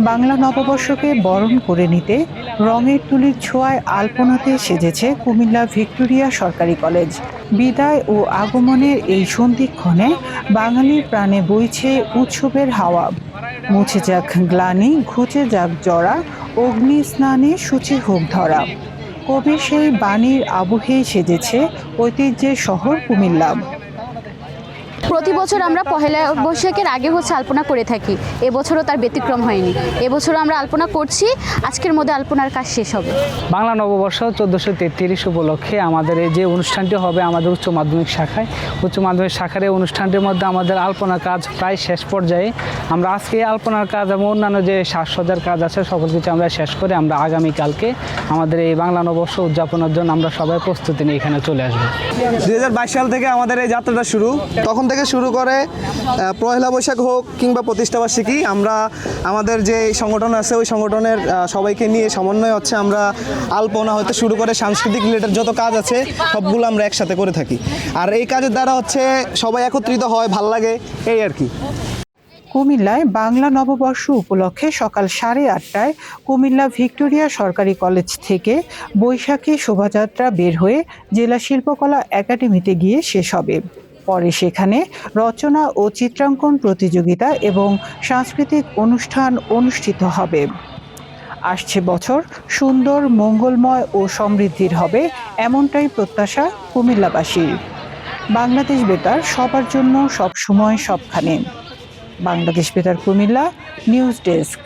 বাংলা নববর্ষকে বরণ করে নিতে রঙের তুলির ছোঁয়ায় আলপনাতে সেজেছে কুমিল্লা ভিক্টোরিয়া সরকারি কলেজ। বিদায় ও আগমনের এই সন্ধিক্ষণে বাঙালির প্রাণে বইছে উৎসবের হাওয়া। মুছে যাক গ্লানি, ঘুচে যাক জরা, অগ্নি স্নানে সূচি হোক ধরা। কবির সেই বাণীর আবহেই সেজেছে ঐতিহ্যের শহর কুমিল্লা। প্রতি বছর আমরা পহেলা বৈশাখের আগে আলপনা করে থাকি, এবছরও তার ব্যতিক্রম হয়নি। এবছরও আমরা আলপনা করছি, আজকের মধ্যে আলপনার কাজ শেষ হবে। বাংলা নববর্ষ 1433 উপলক্ষে আমাদের এই যে অনুষ্ঠানটি হবে আমাদের উচ্চ মাধ্যমিক শাখায়, উচ্চ মাধ্যমিক শাখার এই অনুষ্ঠানটির মধ্যে আমাদের আলপনা কাজ প্রায় শেষ পর্যায়ে। আমরা আজকে এই আলপনার কাজ এবং অন্যান্য যে সাজসজ্জার কাজ আছে সকল কিছু আমরা শেষ করে আমরা আগামীকালকে আমাদের এই বাংলা নববর্ষ উদযাপনের জন্য আমরা সবাই প্রস্তুতি নিয়ে এখানে চলে আসবো। 2022 সাল থেকে আমাদের এই যাত্রাটা শুরু, তখন থেকে শুরু করে পয়লা বৈশাখ হোক কিংবা প্রতিষ্ঠাবার্ষিকী, আমরা আমাদের যে সংগঠন আছে ওই সংগঠনের সবাইকে নিয়ে সমন্বয় হচ্ছে আমরা আলপনা হতে শুরু করে সাংস্কৃতিক রিলেটেড যত কাজ আছে সবগুলো আমরা একসাথে করে থাকি। আর এই কাজের দ্বারা হচ্ছে সবাই একত্রিত হয়, ভাল লাগে, এই আর কি। কুমিল্লায় বাংলা নববর্ষ উপলক্ষে সকাল 8:30টায় কুমিল্লা ভিক্টোরিয়া সরকারি কলেজ থেকে বৈশাখী শোভাযাত্রা বের হয়ে জেলা শিল্পকলা একাডেমিতে গিয়ে শেষ হবে। পরে সেখানে রচনা ও চিত্রাঙ্কন প্রতিযোগিতা এবং সাংস্কৃতিক অনুষ্ঠান অনুষ্ঠিত হবে। আসছে বছর সুন্দর, মঙ্গলময় ও সমৃদ্ধির হবে, এমনটাই প্রত্যাশা কুমিল্লাবাসীর। বাংলাদেশ বেতার, সবার জন্য, সব সময়, সবখানে। বাংলাদেশ বেতার কুমিল্লা, নিউজ ডেস্ক।